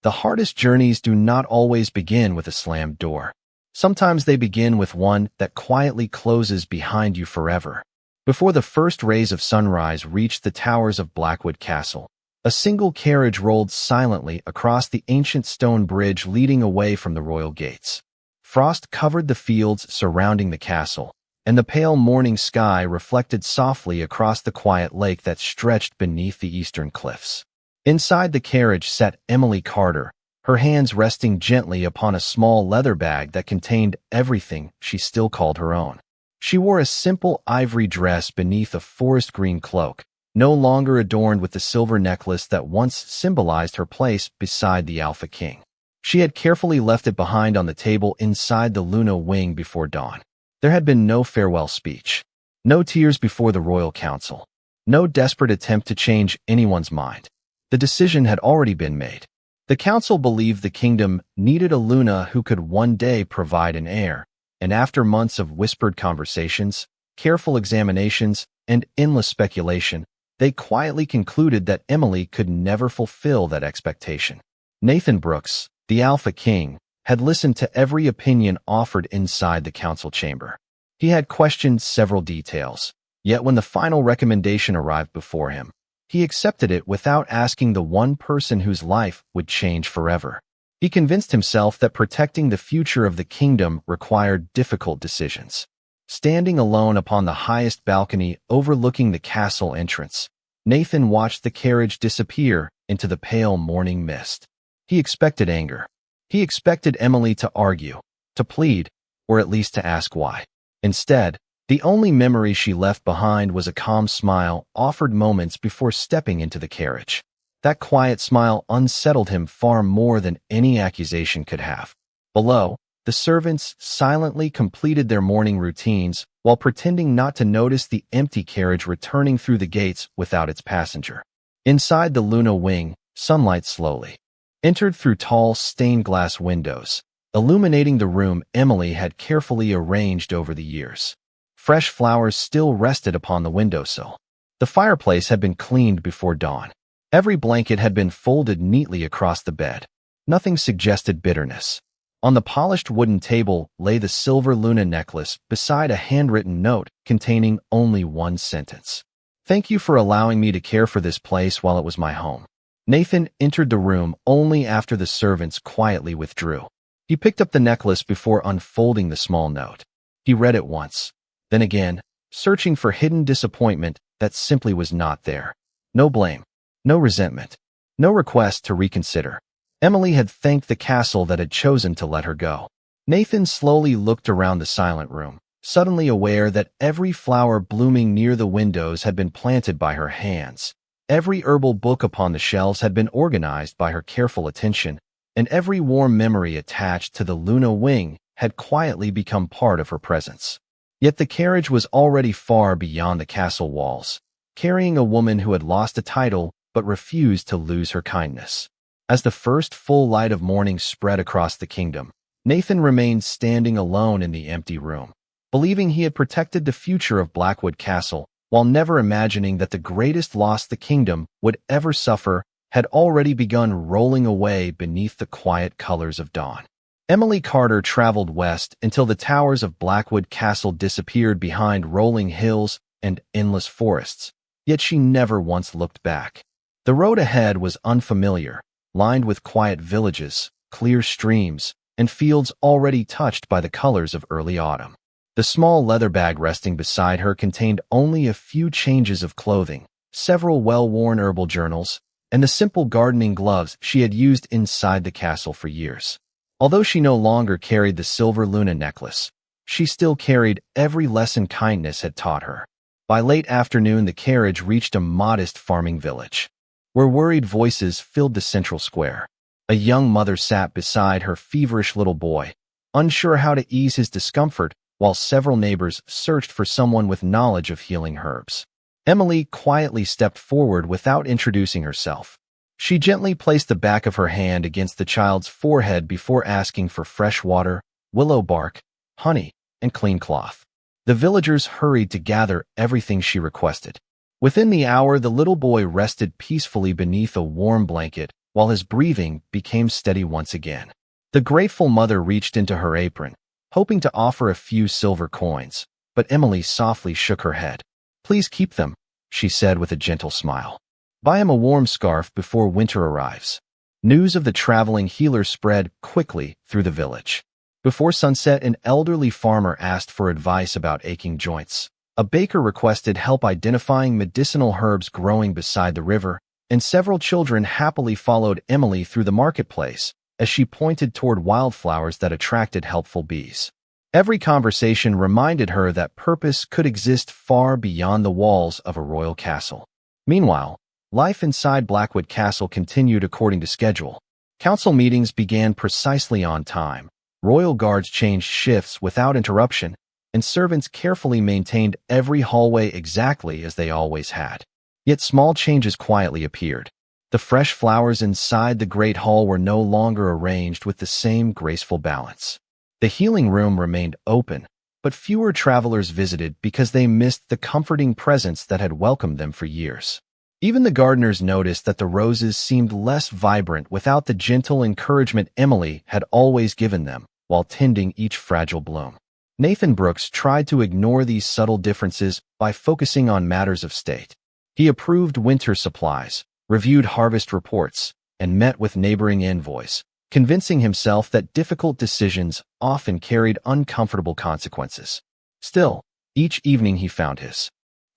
The hardest journeys do not always begin with a slammed door. Sometimes they begin with one that quietly closes behind you forever. Before the first rays of sunrise reached the towers of Blackwood Castle, a single carriage rolled silently across the ancient stone bridge leading away from the royal gates. Frost covered the fields surrounding the castle, and the pale morning sky reflected softly across the quiet lake that stretched beneath the eastern cliffs. Inside the carriage sat Emily Carter, her hands resting gently upon a small leather bag that contained everything she still called her own. She wore a simple ivory dress beneath a forest green cloak, no longer adorned with the silver necklace that once symbolized her place beside the Alpha King. She had carefully left it behind on the table inside the Luna wing before dawn. There had been no farewell speech, no tears before the royal council, no desperate attempt to change anyone's mind. The decision had already been made. The council believed the kingdom needed a Luna who could one day provide an heir, and after months of whispered conversations, careful examinations, and endless speculation, they quietly concluded that Emily could never fulfill that expectation. Nathan Brooks, the Alpha King, had listened to every opinion offered inside the council chamber. He had questioned several details, yet when the final recommendation arrived before him, he accepted it without asking the one person whose life would change forever. He convinced himself that protecting the future of the kingdom required difficult decisions. Standing alone upon the highest balcony overlooking the castle entrance, Nathan watched the carriage disappear into the pale morning mist. He expected anger. He expected Emily to argue, to plead, or at least to ask why. Instead, the only memory she left behind was a calm smile offered moments before stepping into the carriage. That quiet smile unsettled him far more than any accusation could have. Below, the servants silently completed their morning routines while pretending not to notice the empty carriage returning through the gates without its passenger. Inside the Luna wing, sunlight slowly entered through tall stained glass windows, illuminating the room Emily had carefully arranged over the years. Fresh flowers still rested upon the windowsill. The fireplace had been cleaned before dawn. Every blanket had been folded neatly across the bed. Nothing suggested bitterness. On the polished wooden table lay the silver Luna necklace beside a handwritten note containing only one sentence. "Thank you for allowing me to care for this place while it was my home." Nathan entered the room only after the servants quietly withdrew. He picked up the necklace before unfolding the small note. He read it once, then again, searching for hidden disappointment that simply was not there. No blame. No resentment. No request to reconsider. Emily had thanked the castle that had chosen to let her go. Nathan slowly looked around the silent room, suddenly aware that every flower blooming near the windows had been planted by her hands. Every herbal book upon the shelves had been organized by her careful attention, and every warm memory attached to the Luna wing had quietly become part of her presence. Yet the carriage was already far beyond the castle walls, carrying a woman who had lost a title but refused to lose her kindness. As the first full light of morning spread across the kingdom, Nathan remained standing alone in the empty room, believing he had protected the future of Blackwood Castle, while never imagining that the greatest loss the kingdom would ever suffer had already begun rolling away beneath the quiet colors of dawn. Emily Carter traveled west until the towers of Blackwood Castle disappeared behind rolling hills and endless forests, yet she never once looked back. The road ahead was unfamiliar, lined with quiet villages, clear streams, and fields already touched by the colors of early autumn. The small leather bag resting beside her contained only a few changes of clothing, several well-worn herbal journals, and the simple gardening gloves she had used inside the castle for years. Although she no longer carried the silver Luna necklace, she still carried every lesson kindness had taught her. By late afternoon, the carriage reached a modest farming village, where worried voices filled the central square. A young mother sat beside her feverish little boy, unsure how to ease his discomfort, while several neighbors searched for someone with knowledge of healing herbs. Emily quietly stepped forward without introducing herself. She gently placed the back of her hand against the child's forehead before asking for fresh water, willow bark, honey, and clean cloth. The villagers hurried to gather everything she requested. Within the hour, the little boy rested peacefully beneath a warm blanket, while his breathing became steady once again. The grateful mother reached into her apron, hoping to offer a few silver coins, but Emily softly shook her head. "Please keep them," she said with a gentle smile. "Buy him a warm scarf before winter arrives." News of the traveling healer spread quickly through the village. Before sunset, an elderly farmer asked for advice about aching joints. A baker requested help identifying medicinal herbs growing beside the river, and several children happily followed Emily through the marketplace as she pointed toward wildflowers that attracted helpful bees. Every conversation reminded her that purpose could exist far beyond the walls of a royal castle. Meanwhile, life inside Blackwood Castle continued according to schedule. Council meetings began precisely on time. Royal guards changed shifts without interruption, and servants carefully maintained every hallway exactly as they always had. Yet small changes quietly appeared. The fresh flowers inside the great hall were no longer arranged with the same graceful balance. The healing room remained open, but fewer travelers visited because they missed the comforting presence that had welcomed them for years. Even the gardeners noticed that the roses seemed less vibrant without the gentle encouragement Emily had always given them while tending each fragile bloom. Nathan Brooks tried to ignore these subtle differences by focusing on matters of state. He approved winter supplies, reviewed harvest reports, and met with neighboring envoys, convincing himself that difficult decisions often carried uncomfortable consequences. Still, each evening he found his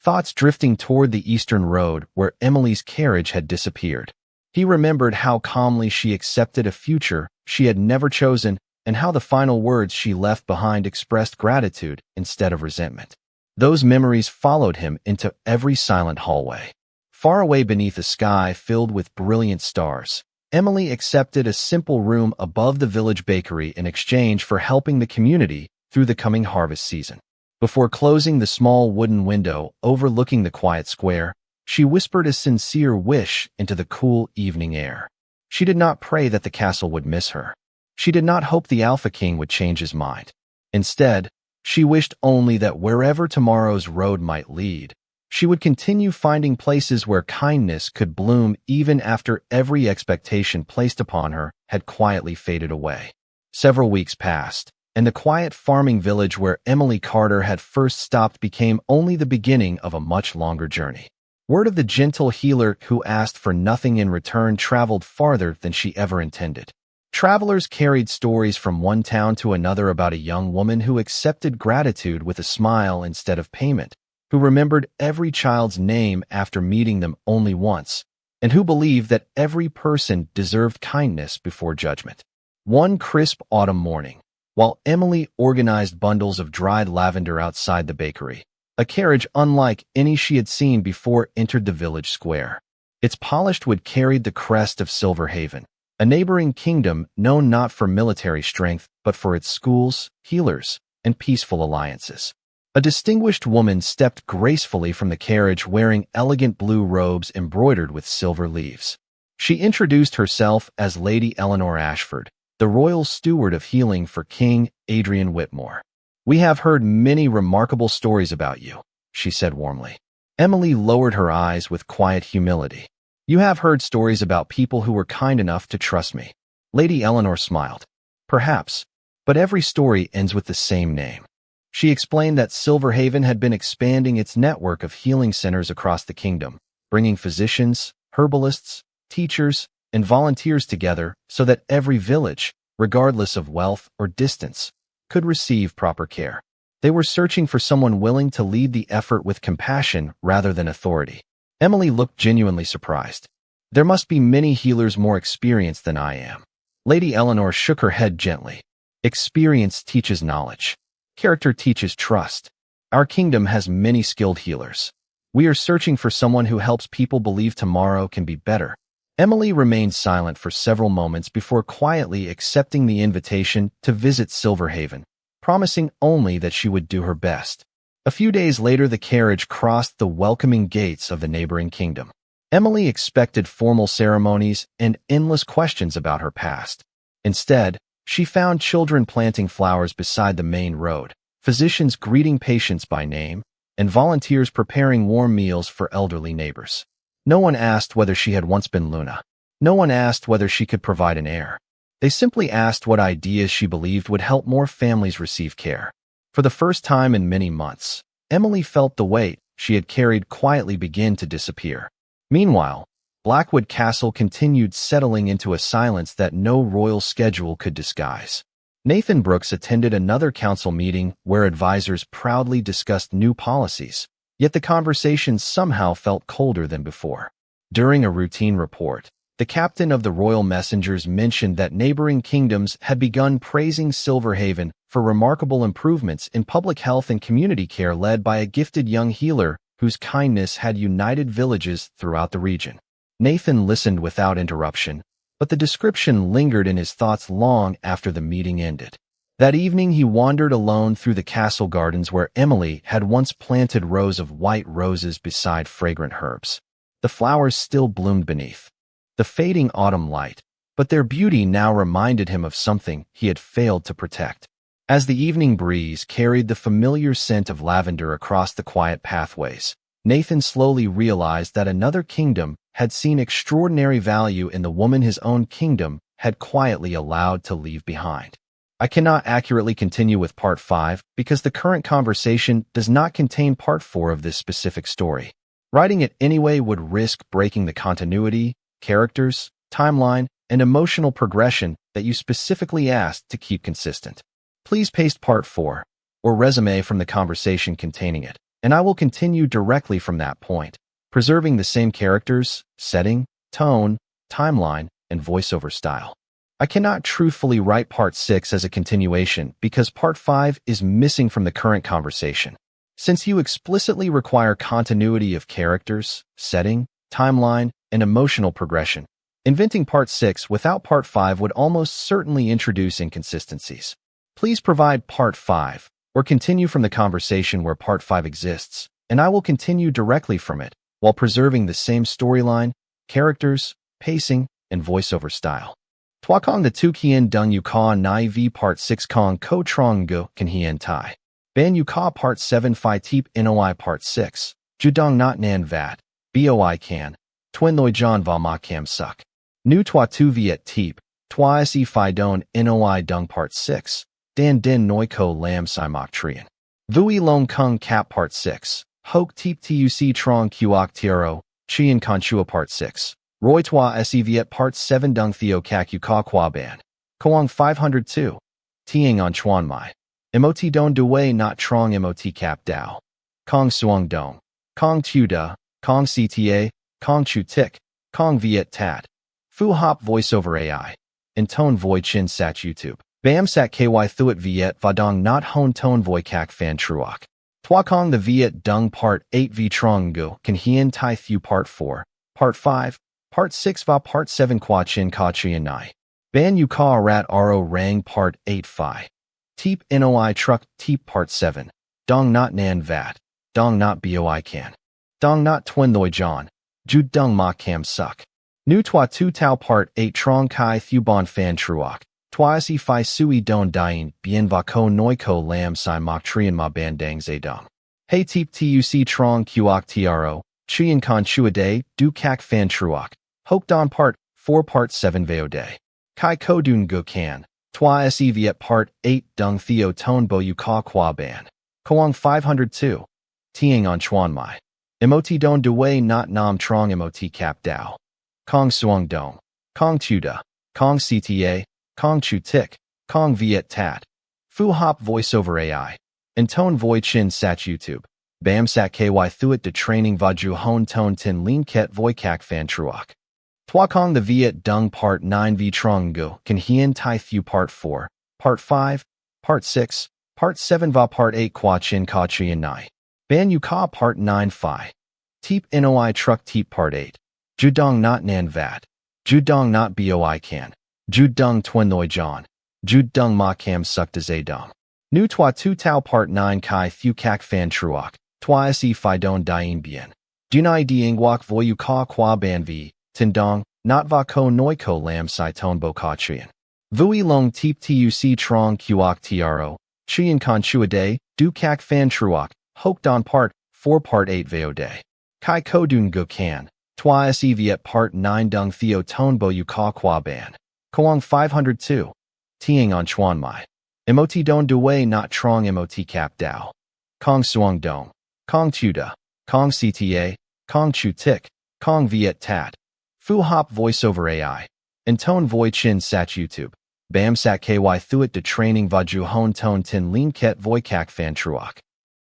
thoughts drifting toward the eastern road where Emily's carriage had disappeared. He remembered how calmly she accepted a future she had never chosen and how the final words she left behind expressed gratitude instead of resentment. Those memories followed him into every silent hallway. Far away beneath a sky filled with brilliant stars, Emily accepted a simple room above the village bakery in exchange for helping the community through the coming harvest season. Before closing the small wooden window overlooking the quiet square, she whispered a sincere wish into the cool evening air. She did not pray that the castle would miss her. She did not hope the Alpha King would change his mind. Instead, she wished only that wherever tomorrow's road might lead, she would continue finding places where kindness could bloom even after every expectation placed upon her had quietly faded away. Several weeks passed, and the quiet farming village where Emily Carter had first stopped became only the beginning of a much longer journey. Word of the gentle healer who asked for nothing in return traveled farther than she ever intended. Travelers carried stories from one town to another about a young woman who accepted gratitude with a smile instead of payment, who remembered every child's name after meeting them only once, and who believed that every person deserved kindness before judgment. One crisp autumn morning, while Emily organized bundles of dried lavender outside the bakery, a carriage unlike any she had seen before entered the village square. Its polished wood carried the crest of Silverhaven, a neighboring kingdom known not for military strength but for its schools, healers, and peaceful alliances. A distinguished woman stepped gracefully from the carriage wearing elegant blue robes embroidered with silver leaves. She introduced herself as Lady Eleanor Ashford, the royal steward of healing for King Adrian Whitmore. "We have heard many remarkable stories about you," she said warmly. Emily lowered her eyes with quiet humility. "You have heard stories about people who were kind enough to trust me." Lady Eleanor smiled. "Perhaps, but every story ends with the same name." She explained that Silverhaven had been expanding its network of healing centers across the kingdom, bringing physicians, herbalists, teachers, and volunteers together so that every village, regardless of wealth or distance, could receive proper care. They were searching for someone willing to lead the effort with compassion rather than authority. Emily looked genuinely surprised. "There must be many healers more experienced than I am." Lady Eleanor shook her head gently. "Experience teaches knowledge. Character teaches trust. Our kingdom has many skilled healers. We are searching for someone who helps people believe tomorrow can be better." Emily remained silent for several moments before quietly accepting the invitation to visit Silverhaven, promising only that she would do her best. A few days later, the carriage crossed the welcoming gates of the neighboring kingdom. Emily expected formal ceremonies and endless questions about her past. Instead, she found children planting flowers beside the main road, physicians greeting patients by name, and volunteers preparing warm meals for elderly neighbors. No one asked whether she had once been Luna. No one asked whether she could provide an heir. They simply asked what ideas she believed would help more families receive care. For the first time in many months, Emily felt the weight she had carried quietly begin to disappear. Meanwhile, Blackwood Castle continued settling into a silence that no royal schedule could disguise. Nathan Brooks attended another council meeting where advisors proudly discussed new policies, yet the conversation somehow felt colder than before. During a routine report, the captain of the royal messengers mentioned that neighboring kingdoms had begun praising Silverhaven for remarkable improvements in public health and community care led by a gifted young healer whose kindness had united villages throughout the region. Nathan listened without interruption, but the description lingered in his thoughts long after the meeting ended. That evening he wandered alone through the castle gardens where Emily had once planted rows of white roses beside fragrant herbs. The flowers still bloomed beneath the fading autumn light, but their beauty now reminded him of something he had failed to protect. As the evening breeze carried the familiar scent of lavender across the quiet pathways, Nathan slowly realized that another kingdom had seen extraordinary value in the woman his own kingdom had quietly allowed to leave behind. I cannot accurately continue with Part 5 because the current conversation does not contain Part 4 of this specific story. Writing it anyway would risk breaking the continuity, characters, timeline, and emotional progression that you specifically asked to keep consistent. Please paste Part 4, or resume from the conversation containing it, and I will continue directly from that point, preserving the same characters, setting, tone, timeline, and voiceover style. I cannot truthfully write Part 6 as a continuation because Part 5 is missing from the current conversation. Since you explicitly require continuity of characters, setting, timeline, and emotional progression, inventing Part 6 without Part 5 would almost certainly introduce inconsistencies. Please provide Part 5, or continue from the conversation where Part 5 exists, and I will continue directly from it, while preserving the same storyline, characters, pacing, and voiceover style. Twa Kong the Tu Kien Dung Yu Ka Nai V Part 6 Kong Ko Trong Gu Kan Hien Tai. Ban Yu Ka Part 7 Phi Teep Noi Part 6. Judong Not Nan Vat. Boi Can. Twin Loi John Va Ma Cam Suck. Nu Twa Tu Viet Teep. Twa Se Phi Don Noi Dung Part 6. Dan Den Noi Ko Lam Sai Mok Trian. Vui Long Kung Cap Part 6. Hoke Teep Tuc Trong Kuok Tiero. Chien Conchua Part 6. Roy Twa Se Viet Part 7 Dung Theo Kak Yu Ka Kwa Ban. Koang 502. Tiang On Chuan Mai. Mot Don Due Not Trong Mot Cap Dao. Kong Suong Dong. Kong Tu Da. Kong CTA. Kong Chu Tik. Kong Viet Tat. Fu Hop Voiceover AI. In Tone Voi Chin Sat YouTube. Bam Sat KY Thuet Viet Vadong Not Hon Tone Voi Kak Fan Truok. Twa Kong the Viet Dung Part 8 V Trong Gu Kan Hien Tai Thu Part 4. Part 5. Part 6 Va Part 7 Kwa Chin Ka Chien Nai. Ban Yu Ka Rat Ro Rang Part 8 Phi. Teep Noi Truck Teep Part 7. Dong Not Nan Vat. Dong Not Boi Can. Dong Not Twin Loi John. Ju Dung Ma Cam Suck. Nu Twa Tu Tao Part 8 Trong Kai Thu Bon Fan Truok. Twa Si Phi Sui Don Dien Bien Va Ko Noi Ko Lam Sai Mok Trian Ma Ban Dang Zedong. Hey Teep Tuc Trong Kuok Tiaro. Chien Con Chua Day Du Kak Fan Truok. Hoke Don Part 4 Part 7 Veo Day. Kai Ko Dun Gu Can. Twa Se Viet Part 8 Dung Theo Tone Bo Yu Ka Kwa Ban. Koang 502. Tiang On Chuan Mai. Mot Don Due Not Nam Trong Mot Cap Dao. Kong Suong Dong. Kong Tu Da. Kong CTA. Kong Chu Tik. Kong Viet Tat. Fu Hop Voiceover AI. In Tone Voi Chin Sat YouTube. Bam Sat KY Thuet De Training Vaju Hon Tone Tin Lean Ket Voi Kak Fan Truok. Twa Kong the Viet Dung Part 9 V Trong Gu Kan Hien Tai Thu Part 4. Part 5. Part 6. Part 7 Va Part 8 Kwa Chin Ka Chien Nai. Ban Yu Ka Part 9 Phi. Teep Noi Truck Teep Part 8. Judong Not Nan Vat. Judong Not Boi Can. Judong Twin Loi John. Judong Ma Cam Suck De Zedong. Nu Twa Tu Tao Part 9 Kai Thu Kak Fan Truok. Twa Se Phi Don Dien Bien. Dunai Dieng Wok Vo Yu Ka Kwa Ban V. Tindong. Not Va Ko Noi Ko Lam Sai Tone Bo Ka Chien. Vui Long Teep Tuc Trong Kuok Tiaro. Chien Con Chua Day Du Kak Fan Truok. Hoke Don Part 4 Part 8 Veo Day. Kai Ko Dun Gu Can. Twa se viet part 9 dung theo ton bo yu ka kwa ban. Koang 502. Tiang on chuan mai. Mot don duwei not trong mot cap dao. Kong suang dong. Kong tuda. Kong cta. Kong chu tik. Kong viet tat. Fu hop voiceover AI. And tone voi chin sat YouTube. Bam sat ky thuet de training vaju hon tone tin lean ket voi kak fan truok.